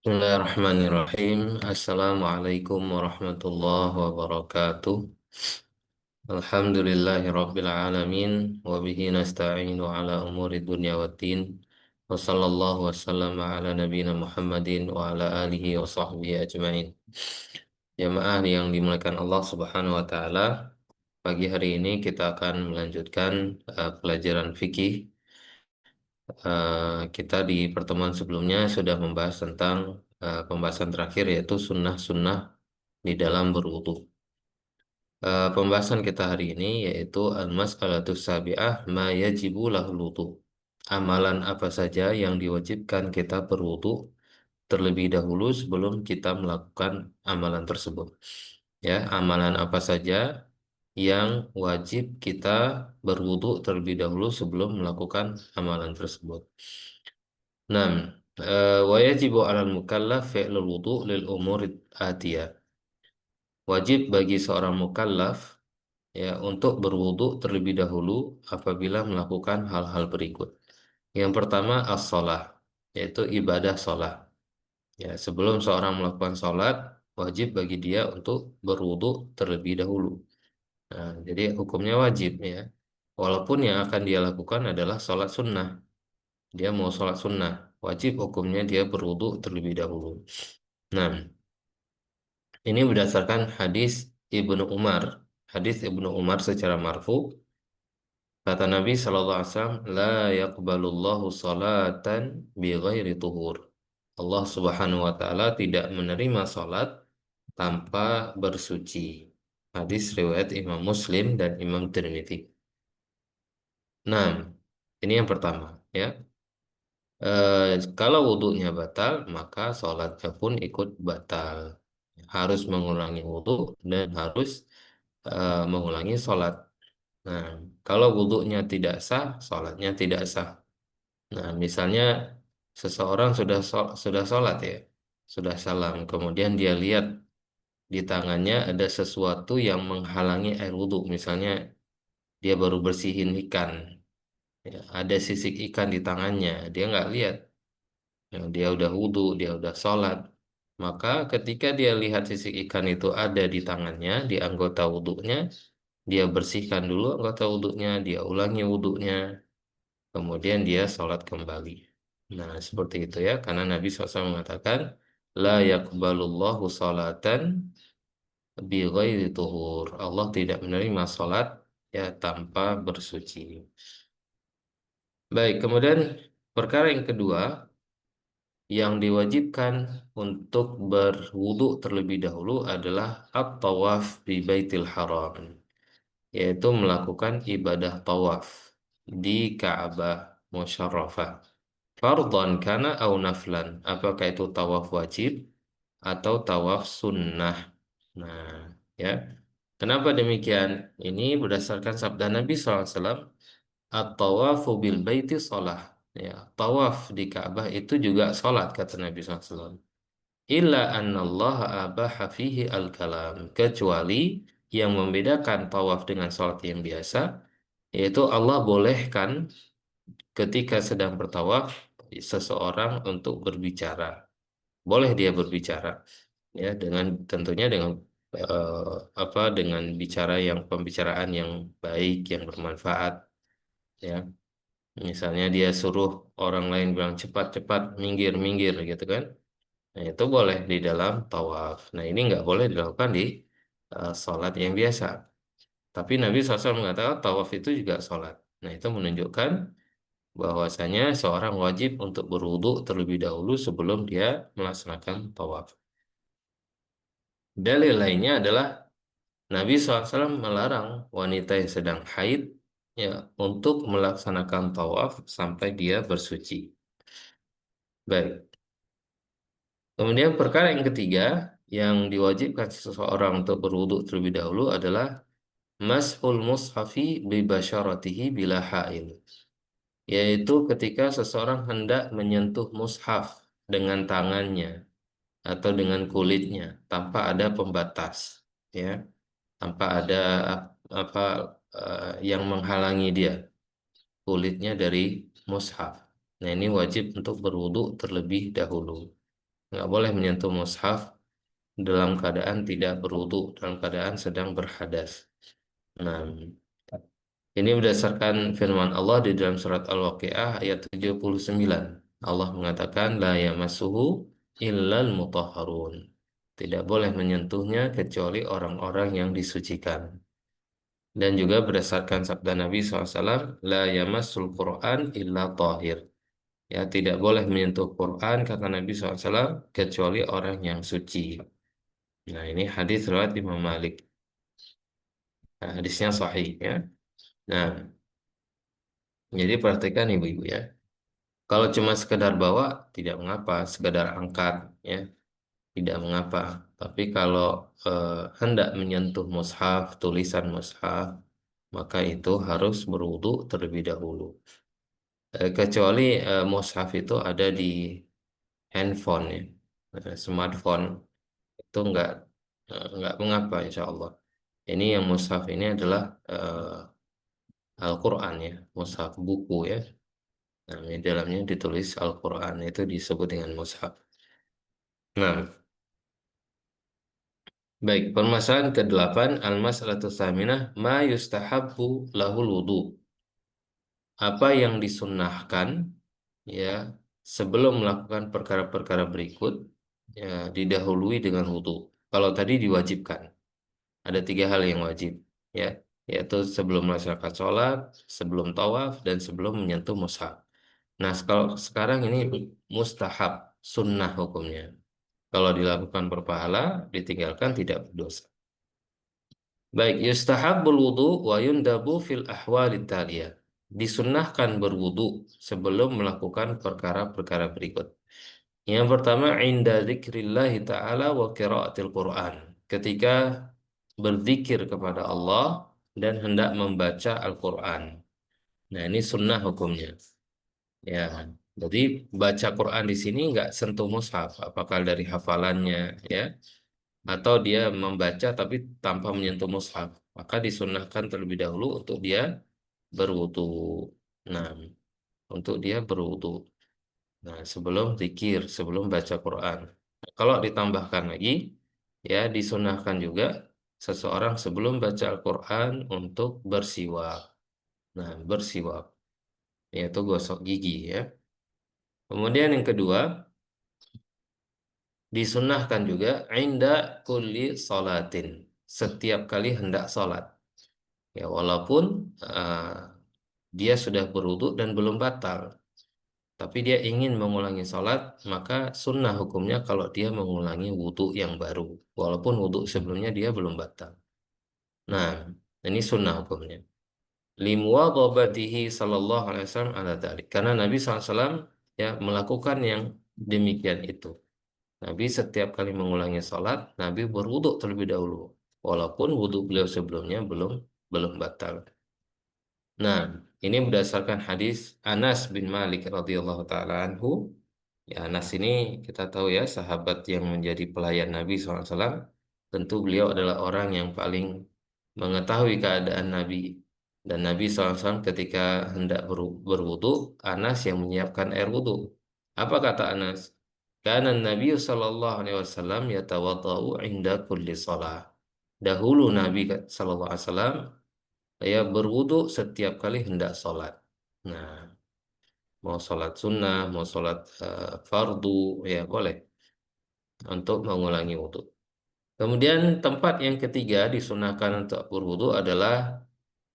Bismillahirrahmanirrahim. Assalamualaikum warahmatullahi wabarakatuh. Alhamdulillahi rabbil alamin. Wa bihi nasta'inu ala umuri dunya waddin. Wa sallallahu wasallam ala nabiyina Muhammadin wa ala alihi wa sahbihi ajmain. Jamaah yang dimuliakan Allah subhanahu wa ta'ala, pagi hari ini kita akan melanjutkan pelajaran fikih. Kita di pertemuan sebelumnya sudah membahas tentang pembahasan terakhir, yaitu sunnah-sunnah di dalam berwudu. Pembahasan kita hari ini yaitu al-mas'alatus sabi'ah ma yajibu lahul wudu. Amalan apa saja yang diwajibkan kita berwudu terlebih dahulu sebelum kita melakukan amalan tersebut. Ya, amalan apa saja yang wajib kita berwudu terlebih dahulu sebelum melakukan amalan tersebut. Nah, wa yajibu 'alal mukallaf fi'lul wudu lil umuri atiyah. Wajib bagi seorang mukallaf ya untuk berwudu terlebih dahulu apabila melakukan hal-hal berikut. Yang pertama as-shalah, yaitu ibadah sholat. Ya, sebelum seorang melakukan sholat, wajib bagi dia untuk berwudu terlebih dahulu. Nah, jadi hukumnya wajib ya. Walaupun yang akan dia lakukan adalah sholat sunnah. Dia mau sholat sunnah, wajib hukumnya dia berwudu terlebih dahulu. Nah, ini berdasarkan hadis Ibnu Umar. Hadis Ibnu Umar secara marfu, kata Nabi SAW, La yaqbalullahu salatan bi ghairi tuhur. Allah Subhanahu wa Ta'ala tidak menerima salat tanpa bersuci. Hadis riwayat Imam Muslim dan Imam Tirmidzi. Nah, ini yang pertama ya. Kalau wudhunya batal, maka sholatnya pun ikut batal. Harus mengulangi wudhu dan harus mengulangi sholat. Nah, kalau wudhunya tidak sah, sholatnya tidak sah. Nah, misalnya seseorang sudah sholat ya, sudah salam, kemudian dia lihat di tangannya ada sesuatu yang menghalangi air wudhu. Misalnya dia baru bersihin ikan, ya, ada sisik ikan di tangannya, dia nggak lihat. Ya, dia udah wudhu, dia udah sholat. Maka ketika dia lihat sisik ikan itu ada di tangannya, di anggota wudhunya, dia bersihkan dulu anggota wudhunya, dia ulangi wudhunya, kemudian dia sholat kembali. Nah, seperti itu ya, karena Nabi SAW mengatakan, La yakbalullahu sholatan bi ghairi tuhur. Allah tidak menerima sholat ya tanpa bersuci. Baik, kemudian perkara yang kedua, yang diwajibkan untuk berwudu terlebih dahulu adalah at-tawaf di Baitul Haram, yaitu melakukan ibadah tawaf di Ka'bah Musyarrafah. Fardhan kana au naflan, apakah itu tawaf wajib atau tawaf sunnah. Nah, ya. Kenapa demikian? Ini berdasarkan sabda Nabi SAW, at-tawafu bil baiti sholah. Ya, tawaf di Ka'bah itu juga sholat, kata Nabi SAW. Illa annallaha abaha fihi al-kalam. Kecuali yang membedakan tawaf dengan sholat yang biasa, yaitu Allah bolehkan ketika sedang bertawaf seseorang untuk berbicara. Boleh dia berbicara, ya, dengan tentunya dengan dengan bicara yang pembicaraan yang baik, yang bermanfaat, ya. Misalnya dia suruh orang lain bilang cepat-cepat, minggir-minggir gitu kan. Nah, itu boleh di dalam tawaf. Nah, ini nggak boleh dilakukan di sholat yang biasa. Tapi Nabi SAW mengatakan tawaf itu juga sholat. Nah, itu menunjukkan bahwasanya seorang wajib untuk berwudu terlebih dahulu sebelum dia melaksanakan tawaf. Dalil lainnya adalah Nabi SAW melarang wanita yang sedang haid ya untuk melaksanakan tawaf sampai dia bersuci. Baik. Kemudian perkara yang ketiga yang diwajibkan seseorang untuk berwudu terlebih dahulu adalah mashul mushafi bi basyaratihi bila hail, yaitu ketika seseorang hendak menyentuh mushaf dengan tangannya atau dengan kulitnya tanpa ada pembatas, ya, tanpa ada apa yang menghalangi dia kulitnya dari mushaf. Nah, ini wajib untuk berwudu terlebih dahulu. nggak boleh menyentuh mushaf dalam keadaan tidak berwudu, dalam keadaan sedang berhadas. Nah, ini berdasarkan firman Allah di dalam surat Al-Waqiah ayat 79. Allah mengatakan, la yamassuhu illal mutahharun. Tidak boleh menyentuhnya kecuali orang-orang yang disucikan. Dan juga berdasarkan sabda Nabi SAW, la yamassul Qur'an illa tahir. Ya, tidak boleh menyentuh Quran kata Nabi SAW kecuali orang yang suci. Nah, ini hadis riwayat Imam Malik. Nah, hadisnya sahih ya. Nah, jadi perhatikan ibu-ibu ya. Kalau cuma sekedar bawa tidak mengapa, sekedar angkat ya, tidak mengapa. Tapi kalau hendak menyentuh mushaf, tulisan mushaf, maka itu harus berwudu terlebih dahulu. Kecuali mushaf itu ada di handphone ya, smartphone itu nggak mengapa insya Allah. Ini yang mushaf ini adalah Al-Quran ya, mushaf buku ya. Nah, di dalamnya ditulis Al-Quran itu disebut dengan mushaf. Nah, baik, permasalahan ke-8, al-mas'alatu tsaminah, ma yustahabbu lahul wudu. Apa yang disunnahkan ya sebelum melakukan perkara-perkara berikut ya didahului dengan wudu. Kalau tadi diwajibkan, ada 3 hal yang wajib ya, yaitu sebelum melaksanakan sholat, sebelum tawaf, dan sebelum menyentuh mushaf. Nah, kalau sekarang ini mustahab, sunnah hukumnya. Kalau dilakukan berpahala, ditinggalkan tidak berdosa. Baik, yustahabbul wudu wa yundabu fil ahwali taliyah. Disunnahkan berwudu sebelum melakukan perkara-perkara berikut. Yang pertama, inda zikrillahi ta'ala wa qiraatil Qur'an. Ketika berzikir kepada Allah dan hendak membaca Al-Quran. Nah, ini sunnah hukumnya. Ya, jadi baca Quran di sini nggak sentuh mushaf, apakah dari hafalannya, ya, atau dia membaca tapi tanpa menyentuh mushaf, maka disunahkan terlebih dahulu untuk dia berwudu. Nah, untuk dia berwudu. Nah, sebelum zikir, sebelum baca Quran. Kalau ditambahkan lagi, ya disunahkan juga seseorang sebelum baca Al-Quran untuk bersiwak. Nah, bersiwak, yaitu gosok gigi ya. Kemudian yang kedua, disunahkan juga inda kulli salatin. Setiap kali hendak salat. Ya, walaupun dia sudah berwudu dan belum batal. Tapi dia ingin mengulangi salat, maka sunnah hukumnya kalau dia mengulangi wudu yang baru. Walaupun wudu sebelumnya dia belum batal. Nah, ini sunnah hukumnya. Limuwadhabatihi sallallahu alaihi wasallam ala dzalik. Karena Nabi SAW ya melakukan yang demikian itu. Nabi setiap kali mengulangi sholat, Nabi berwudu terlebih dahulu. Walaupun wudu beliau sebelumnya belum batal. Nah, ini berdasarkan hadis Anas bin Malik radhiyallahu taala anhu. Ya, Anas ini kita tahu ya sahabat yang menjadi pelayan Nabi SAW. Tentu beliau adalah orang yang paling mengetahui keadaan Nabi. Dan Nabi SAW ketika hendak berwudu, Anas yang menyiapkan air wudu. Apa kata Anas? Karena Nabi Sallallahu Alaihi Wasallam yatawadau inda kulli salah. Dahulu Nabi Sallallahu Alaihi Wasallam ya berwudu setiap kali hendak sholat. Nah, mau sholat sunnah, mau sholat fardu, ya boleh untuk mengulangi wudu. Kemudian tempat yang ketiga disunahkan untuk berwudu adalah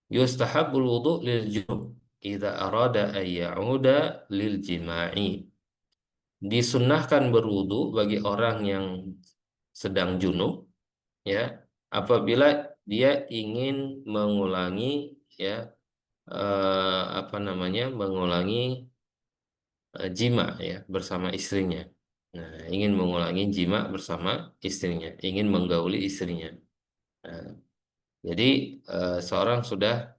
yustahabul wudu lil junub idza arada ay ya'uda lil jima'i. Disunnahkan berwudu bagi orang yang sedang junub ya apabila dia ingin mengulangi ya apa namanya mengulangi jima ya bersama istrinya. Nah, ingin mengulangi jima bersama istrinya, ingin menggauli istrinya. Nah, jadi seorang sudah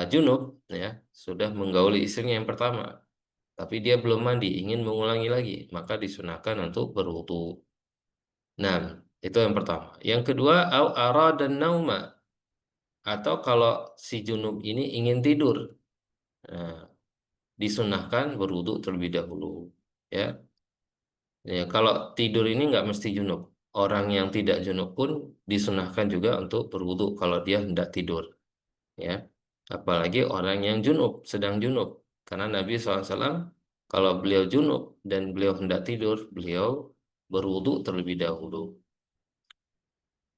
junub ya, sudah menggauli istrinya yang pertama, tapi dia belum mandi, ingin mengulangi lagi, maka disunahkan untuk berwudu. Nah, itu yang pertama. Yang kedua, au dan nauma, atau kalau si junub ini ingin tidur, nah, disunahkan berwudu terlebih dahulu. Ya, Ya, kalau tidur ini nggak mesti junub. Orang yang tidak junub pun disunahkan juga untuk berwudu kalau dia hendak tidur. Ya, apalagi orang yang junub, sedang junub. Karena Nabi SAW kalau beliau junub dan beliau hendak tidur, beliau berwudu terlebih dahulu.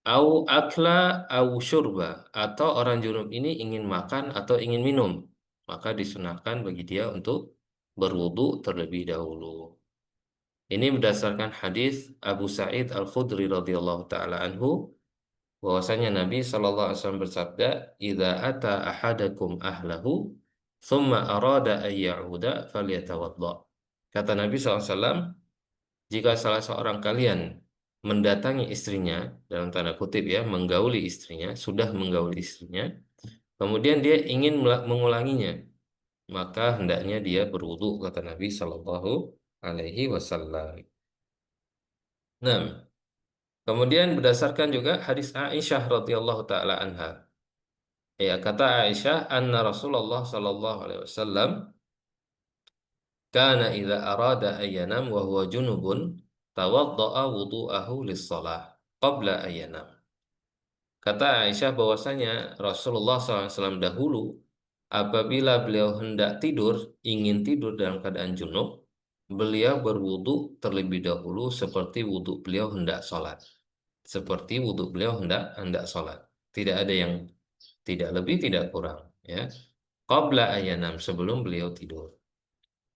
Au akla au syurba, atau orang junub ini ingin makan atau ingin minum, maka disunahkan bagi dia untuk berwudu terlebih dahulu. Ini berdasarkan hadis Abu Sa'id Al-Khudri radhiyallahu taala anhu, bahwasanya Nabi sallallahu alaihi wasallam bersabda, "Idza ata ahadakum ahlahu, thumma arada an ya'uda falyatawadda." Kata Nabi SAW, jika salah seorang kalian mendatangi istrinya, dalam tanda kutip ya, menggauli istrinya, sudah menggauli istrinya, kemudian dia ingin mengulanginya, maka hendaknya dia berwudu, kata Nabi Shallallahu Alaihi Wasallam. Nah, kemudian berdasarkan juga hadis Aisyah radhiyallahu taala anha. Ya, kata Aisyah, anna Rasulullah Shallallahu Alaihi Wasallam kana idza arada an yanam wa huwa junubun tawadda'a wudu'ahu lis-shalah qabla an yanam. Kata Aisyah bahwasanya Rasulullah SAW dahulu apabila beliau hendak tidur, ingin tidur dalam keadaan junub, beliau berwudu terlebih dahulu seperti wudu beliau hendak sholat. Seperti wudu beliau hendak hendak sholat. Tidak ada yang tidak lebih, tidak kurang. Ya. Qabla ayanam, sebelum beliau tidur.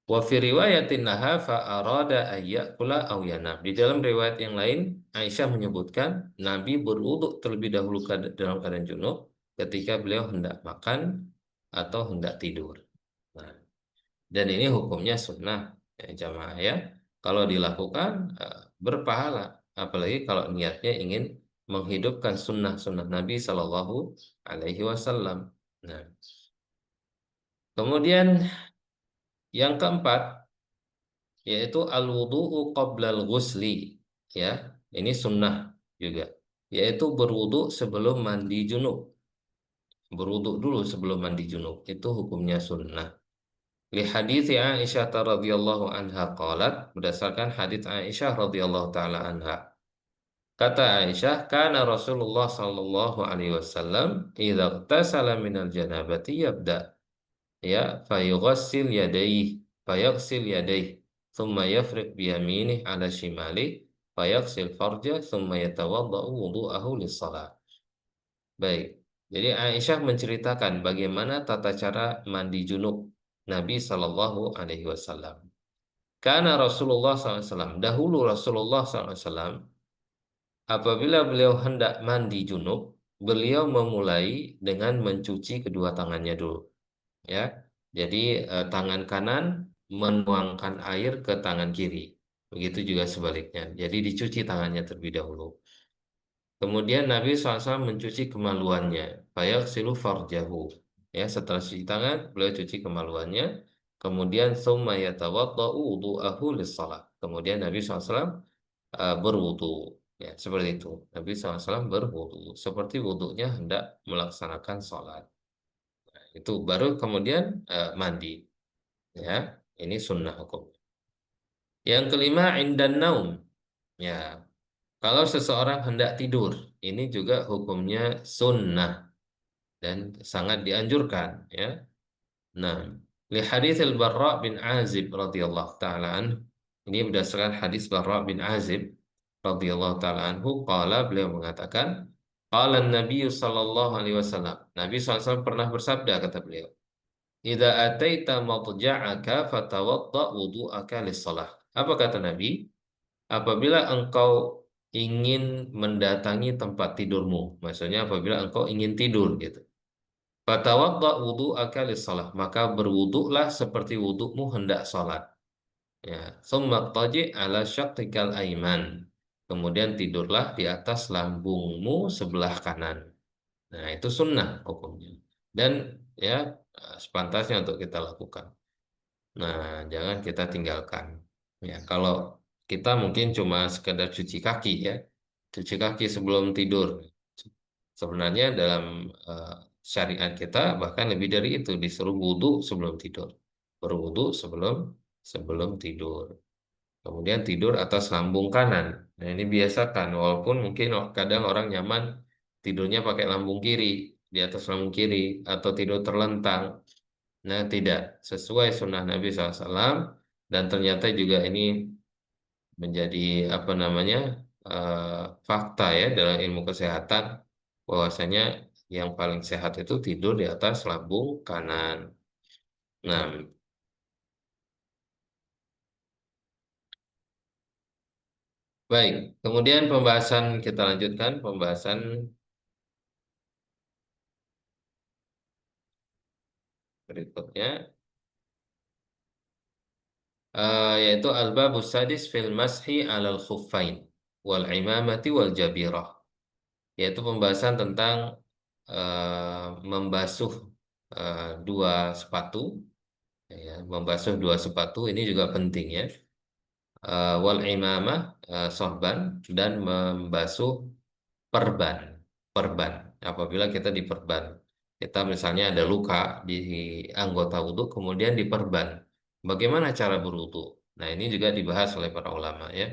Wa fi riwayatin laha fa arada ayyakula aw yanam. Di dalam riwayat yang lain, Aisyah menyebutkan Nabi berwudu terlebih dahulu dalam keadaan junub ketika beliau hendak makan atau hendak tidur. Nah, dan ini hukumnya sunnah, ya, jamaah ya. Kalau dilakukan berpahala, apalagi kalau niatnya ingin menghidupkan sunnah-sunnah Nabi Shallallahu Alaihi Wasallam. Nah, kemudian yang keempat yaitu al-wudu'u qoblal ghusli, ya. Ini sunnah juga, yaitu berwudu sebelum mandi junub. Berwudu dulu sebelum mandi junub, itu hukumnya sunnah. Li hadits Aisyah radhiyallahu anha qalat, berdasarkan hadits Aisyah radhiyallahu taala anha. Kata Aisyah, kana Rasulullah sallallahu alaihi wasallam idza ightasala minal janabati yabda, ya, fayughassil yadayhi, fayaghsil yadayhi, thumma yafriq biyaminih ala shimali, fayaghsil farja, thumma yatawadda'u wudu'ahu lis-shalah. Baik, jadi Aisyah menceritakan bagaimana tata cara mandi junub Nabi Shallallahu Alaihi Wasallam. Karena Rasulullah SAW, dahulu Rasulullah SAW, apabila beliau hendak mandi junub, beliau memulai dengan mencuci kedua tangannya dulu. Ya, jadi tangan kanan menuangkan air ke tangan kiri. Begitu juga sebaliknya. Jadi dicuci tangannya terlebih dahulu. Kemudian Nabi SAW mencuci kemaluannya. Fayaghsilu farjahu. Ya, setelah cuci tangan, beliau cuci kemaluannya. Kemudian summa yatawadda'u wudu'ahu lis-shalah. Kemudian Nabi SAW berwudu. Ya, seperti itu. Nabi SAW berwudu. Seperti wudunya hendak melaksanakan sholat. Itu baru kemudian mandi. Ya, ini sunnah hukum. Yang kelima, indan naum. Ya, kalau seseorang hendak tidur, ini juga hukumnya sunnah dan sangat dianjurkan. Ya, nah, li hadits al-Barra bin Azib radhiyallahu taala anhu. Ini berdasarkan hadis Barra bin Azib radhiyallahu taala anhu. Qala, beliau mengatakan, qala Nabi sallallahu alaihi wasallam. Nabi SAW pernah bersabda, kata beliau, "Idza ataita madja'aka fatawadda wudu'aka lis-shalah." Apa kata Nabi? Apabila engkau ingin mendatangi tempat tidurmu, maksudnya apabila engkau ingin tidur gitu. Fatawadda wudu'aka lis-shalah, maka berwuduklah seperti wudukmu hendak salat. Ya, tsumma taji ala syaqqikal aiman. Kemudian tidurlah di atas lambungmu sebelah kanan. Nah, itu sunnah hukumnya. Dan ya sepantasnya untuk kita lakukan. Nah, jangan kita tinggalkan. Ya, kalau kita mungkin cuma sekedar cuci kaki ya, cuci kaki sebelum tidur. Sebenarnya dalam syariat kita bahkan lebih dari itu, disuruh wudhu sebelum tidur, berwudhu sebelum sebelum tidur. Kemudian tidur atas lambung kanan. Nah, ini biasakan, walaupun mungkin kadang orang nyaman tidurnya pakai lambung kiri, di atas lambung kiri, atau tidur terlentang. Nah, tidak sesuai sunnah Nabi SAW, dan ternyata juga ini menjadi apa namanya fakta ya dalam ilmu kesehatan, bahwasanya yang paling sehat itu tidur di atas lambung kanan. Nah, baik. Kemudian pembahasan kita lanjutkan pembahasan berikutnya, yaitu al-babus sadis fil mashi alal khuffain wal imamati wal jabirah, yaitu pembahasan tentang membasuh dua sepatu, ya, membasuh dua sepatu ini juga penting ya. Wal imamah, sorban, dan membasuh perban. Perban. Apabila kita diperban, kita misalnya ada luka di anggota wudhu, kemudian diperban. Bagaimana cara berwudhu? Nah, ini juga dibahas oleh para ulama ya.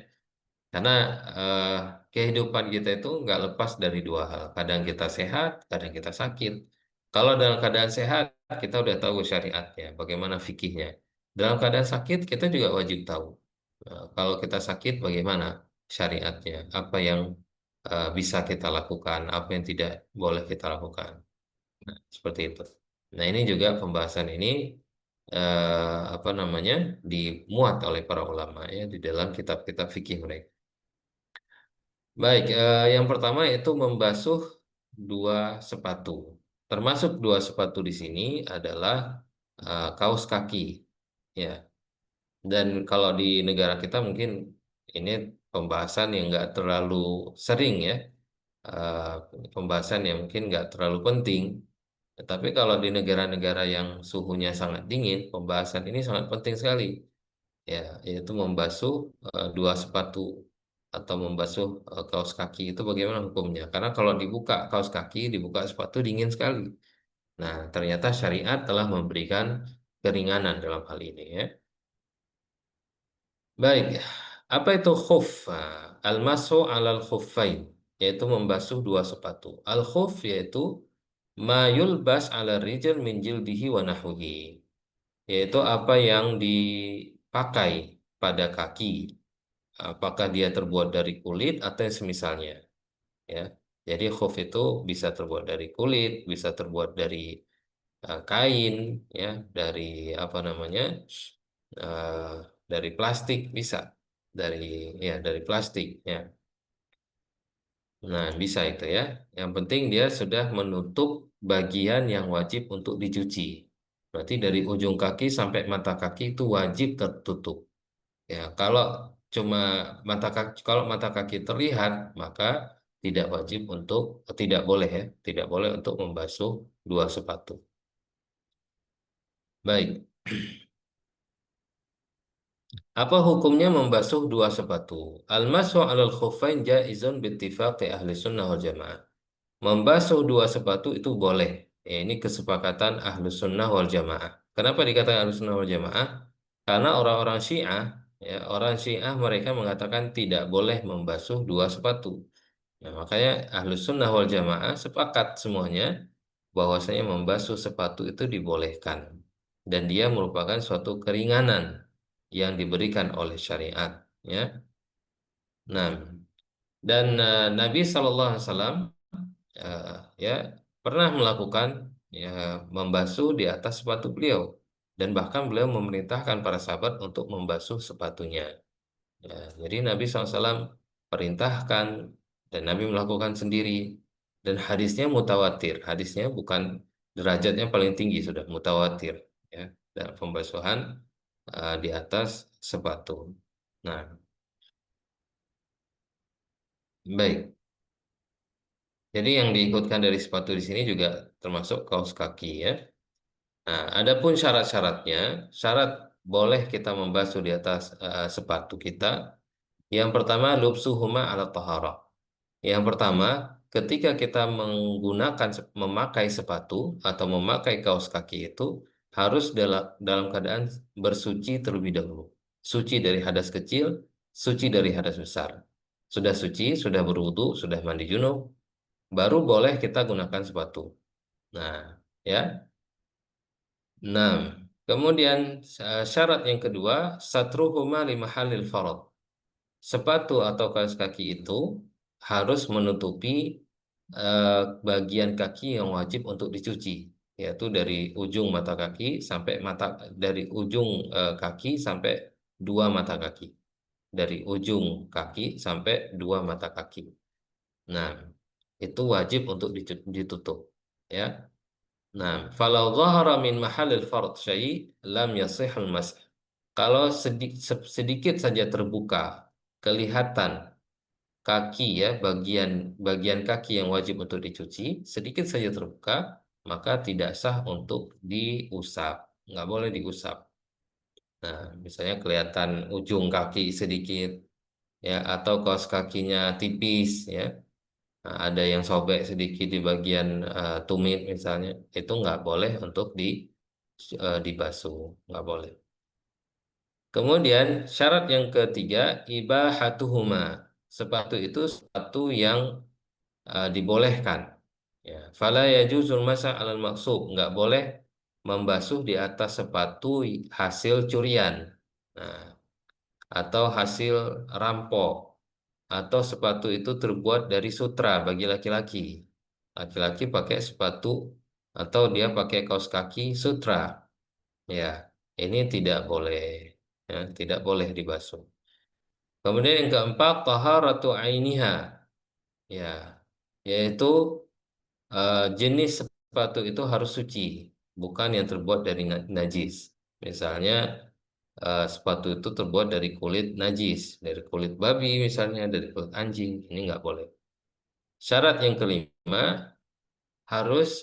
Karena eh, kehidupan kita itu nggak lepas dari dua hal. Kadang kita sehat, kadang kita sakit. Kalau dalam keadaan sehat, kita udah tahu syariatnya, bagaimana fikihnya. Dalam keadaan sakit, kita juga wajib tahu. Kalau kita sakit, bagaimana syariatnya, apa yang bisa kita lakukan, apa yang tidak boleh kita lakukan. Nah, seperti itu. Nah, ini juga pembahasan ini apa namanya dimuat oleh para ulama ya di dalam kitab-kitab fikih mereka. Baik, yang pertama itu membasuh dua sepatu. Termasuk dua sepatu di sini adalah kaos kaki. Ya, dan kalau di negara kita mungkin ini pembahasan yang nggak terlalu sering ya, pembahasan yang mungkin nggak terlalu penting. Tetapi kalau di negara-negara yang suhunya sangat dingin, pembahasan ini sangat penting sekali. Ya, yaitu membasuh dua sepatu atau membasuh kaos kaki itu bagaimana hukumnya? Karena kalau dibuka kaos kaki, dibuka sepatu dingin sekali. Nah, ternyata syariat telah memberikan keringanan dalam hal ini ya. Baik, apa itu khuf? Al-masu alal khuffain, yaitu membasuh dua sepatu. Al-khuf yaitu ma yulbas ala rijal min jildihi wa nahwihi, yaitu apa yang dipakai pada kaki, apakah dia terbuat dari kulit atau yang semisalnya ya. Jadi khuf itu bisa terbuat dari kulit, bisa terbuat dari kain ya, dari apa namanya eh, dari plastik bisa, dari ya dari plastik ya. Nah, bisa itu ya. Yang penting dia sudah menutup bagian yang wajib untuk dicuci. Berarti dari ujung kaki sampai mata kaki itu wajib tertutup. Ya, kalau cuma kalau mata kaki terlihat, maka tidak wajib untuk, tidak boleh ya, tidak boleh untuk membasuh dua sepatu. Baik, apa hukumnya membasuh dua sepatu? Al-mashu 'alal khuffain jaizun bittifaqi ahli sunnah wal jamaah. Membasuh dua sepatu itu boleh. Ya, ini kesepakatan ahlu sunnah wal jamaah. Kenapa dikatakan ahlu sunnah wal jamaah? Karena orang-orang Syiah, ya, orang Syiah mereka mengatakan tidak boleh membasuh dua sepatu. Nah, makanya ahlu sunnah wal jamaah sepakat semuanya bahwasanya membasuh sepatu itu dibolehkan. Dan dia merupakan suatu keringanan yang diberikan oleh syariat. Ya. Nah, dan Nabi SAW eh, ya pernah melakukan ya membasuh di atas sepatu beliau, dan bahkan beliau memerintahkan para sahabat untuk membasuh sepatunya. Ya, jadi Nabi SAW perintahkan dan Nabi melakukan sendiri, dan hadisnya mutawatir. Hadisnya bukan derajatnya paling tinggi, sudah mutawatir ya, dan pembasuhan di atas sepatu. Nah, baik. Jadi yang diikutkan dari sepatu di sini juga termasuk kaos kaki ya. Nah, adapun syarat-syaratnya, syarat boleh kita membasuh di atas sepatu kita. Yang pertama, lubsuhuma ala taharah. Yang pertama, ketika kita memakai sepatu atau memakai kaos kaki itu harus dalam keadaan bersuci terlebih dahulu. Suci dari hadas kecil suci dari hadas besar. Sudah suci, sudah berwudu, sudah mandi junub, baru boleh kita gunakan sepatu. Nah, ya. Nah, kemudian syarat yang kedua, satruhuma limahalil farad. Sepatu atau kaos kaki itu harus menutupi eh, bagian kaki yang wajib untuk dicuci, yaitu dari ujung mata kaki sampai dari ujung kaki sampai dua mata kaki, dari ujung kaki sampai dua mata kaki. Nah, itu wajib untuk ditutup, ya. Nah, falau dhahara min mahalil fard syai' lam yasihul masah. Kalau sedikit saja terbuka, kelihatan kaki ya, bagian bagian kaki yang wajib untuk dicuci, sedikit saja terbuka, maka tidak sah untuk diusap. Nggak boleh diusap. Nah, misalnya kelihatan ujung kaki sedikit, ya, atau kaos kakinya tipis, ya. Nah, ada yang sobek sedikit di bagian tumit misalnya, itu nggak boleh untuk dibasuh, nggak boleh. Kemudian syarat yang ketiga, ibahatuhuma. Sepatu itu sepatu yang dibolehkan. Ya, fala yajuzul masa' alal maksub, nggak boleh membasuh di atas sepatu hasil curian. Nah, atau hasil rampok, atau sepatu itu terbuat dari sutra bagi laki-laki. Laki-laki pakai sepatu atau dia pakai kaos kaki sutra. Ya, ini tidak boleh. Ya, tidak boleh dibasuh. Kemudian yang keempat, taharatu ainiha. Ya, yaitu jenis sepatu itu harus suci, bukan yang terbuat dari najis. Misalnya sepatu itu terbuat dari kulit najis, dari kulit babi misalnya, dari kulit anjing, ini nggak boleh. Syarat yang kelima, harus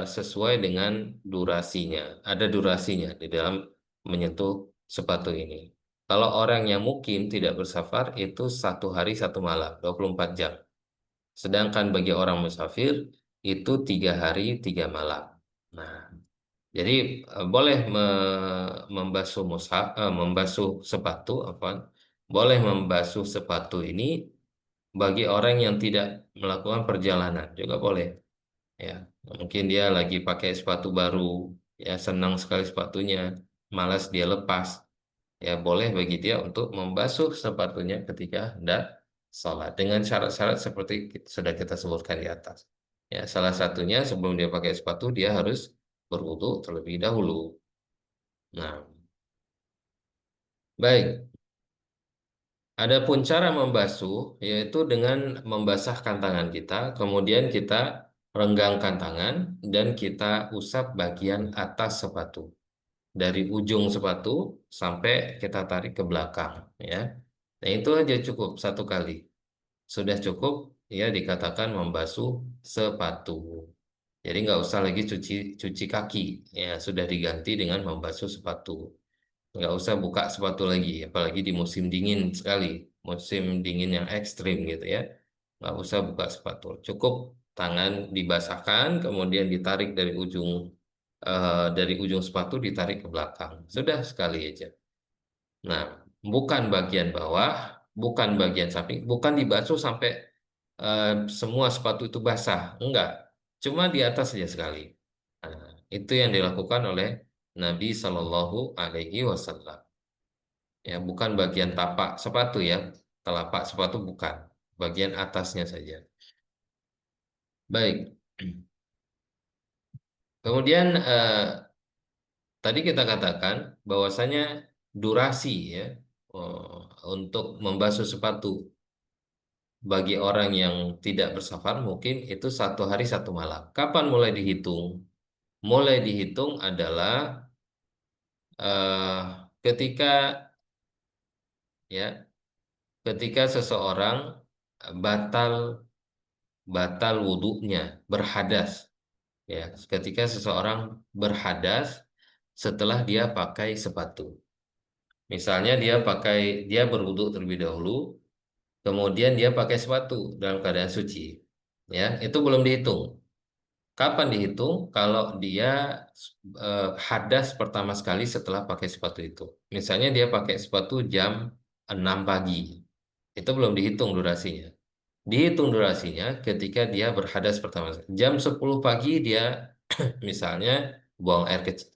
sesuai dengan durasinya. Ada durasinya di dalam menyentuh sepatu ini. Kalau orang yang mukim tidak bersafar itu 1 hari 1 malam, 24 jam. Sedangkan bagi orang musafir itu 3 hari 3 malam. Nah, jadi boleh membasuh membasuh sepatu, apa? Boleh membasuh sepatu ini bagi orang yang tidak melakukan perjalanan juga boleh. Ya, mungkin dia lagi pakai sepatu baru, ya senang sekali sepatunya, malas dia lepas. Ya, boleh bagi dia untuk membasuh sepatunya ketika hendak sholat dengan syarat-syarat seperti sudah kita sebutkan di atas. Ya, salah satunya sebelum dia pakai sepatu dia harus berwudu terlebih dahulu. Nah, baik. Adapun cara membasuh yaitu dengan membasahkan tangan kita, kemudian kita renggangkan tangan dan kita usap bagian atas sepatu. Dari ujung sepatu sampai kita tarik ke belakang, ya. Nah, itu aja cukup 1 kali. Sudah cukup, ya dikatakan membasuh sepatu. Jadi nggak usah lagi cuci cuci kaki, ya sudah diganti dengan membasuh sepatu. Nggak usah buka sepatu lagi, apalagi di musim dingin sekali, musim dingin yang ekstrim gitu ya. Nggak usah buka sepatu. Cukup tangan dibasahkan, kemudian ditarik dari ujung sepatu ditarik ke belakang. Sudah sekali aja. Nah, bukan bagian bawah, bukan bagian samping, bukan dibasuh sampai eh, semua sepatu itu basah. Enggak, cuma di atas saja sekali. Nah, itu yang dilakukan oleh Nabi Shallallahu Alaihi Wasallam. Ya, bukan bagian tapak sepatu ya, telapak sepatu bukan, bagian atasnya saja. Baik. Kemudian tadi kita katakan bahwasanya durasi ya untuk membasuh sepatu bagi orang yang tidak bersafar mungkin itu 1 hari 1 malam. Kapan mulai dihitung? Mulai dihitung adalah eh, ketika ya ketika seseorang batal batal wudhunya, berhadas. Ya, ketika seseorang berhadas setelah dia pakai sepatu. Misalnya dia berwudhu terlebih dahulu, kemudian dia pakai sepatu dalam keadaan suci. Ya, itu belum dihitung. Kapan dihitung? Kalau dia hadas pertama sekali setelah pakai sepatu itu. Misalnya dia pakai sepatu jam 6 pagi. Itu belum dihitung durasinya. Dihitung durasinya ketika dia berhadas pertama. Jam 10 pagi dia misalnya buang air kecil.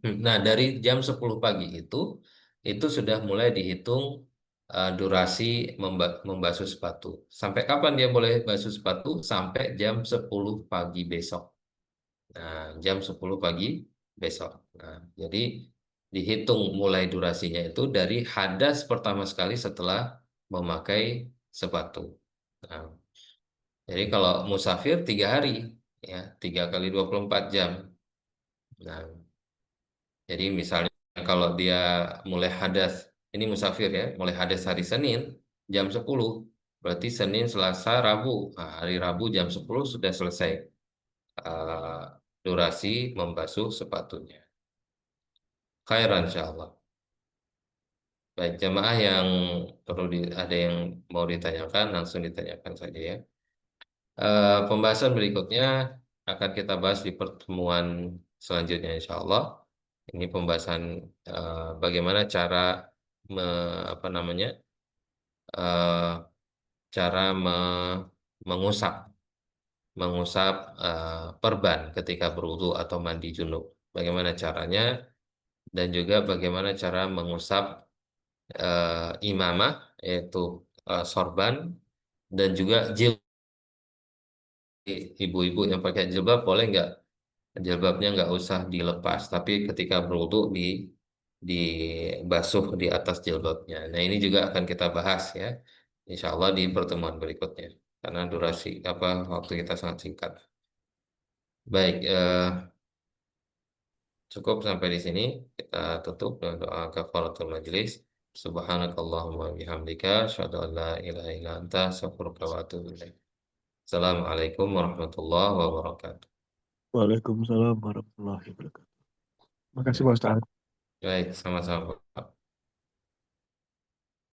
Nah, dari jam 10 pagi itu sudah mulai dihitung durasi membasuh sepatu. Sampai kapan dia boleh basuh sepatu? Sampai jam 10 pagi besok. Nah, jam 10 pagi besok. Nah, jadi dihitung mulai durasinya itu dari hadas pertama sekali setelah memakai sepatu. Nah, jadi kalau musafir 3 hari, ya 3 kali 24 jam. Nah, jadi misalnya kalau dia mulai hadas, ini musafir ya, mulai hadas hari Senin jam 10, berarti Senin, Selasa, Rabu. Nah, hari Rabu jam 10 sudah selesai eh, durasi membasuh sepatunya. Khairan insyaallah. Baik, jamaah yang ada yang mau ditanyakan, langsung ditanyakan saja ya. Pembahasan berikutnya akan kita bahas di pertemuan selanjutnya insya Allah. Ini pembahasan bagaimana cara apa namanya eh, cara mengusap mengusap perban ketika berwudu atau mandi junub. Bagaimana caranya dan juga bagaimana cara mengusap imamah yaitu sorban dan juga ibu-ibu yang pakai jilbab boleh nggak jilbabnya nggak usah dilepas, tapi ketika berwudu dibasuh di atas jilbabnya. Nah ini juga akan kita bahas ya, insya Allah di pertemuan berikutnya. Karena durasi apa waktu kita sangat singkat. Baik, cukup sampai di sini. Kita tutup dengan doa kafaratul majelis. Subhanakallahumma bihamdika, asyhadu an la ilaha illa anta, astaghfiruka wa atubu ilaik. Assalamualaikum warahmatullahi wabarakatuh. Waalaikumsalam warahmatullahi wabarakatuh. Makasih Ya, Pak Ustaz. baik, sama-sama.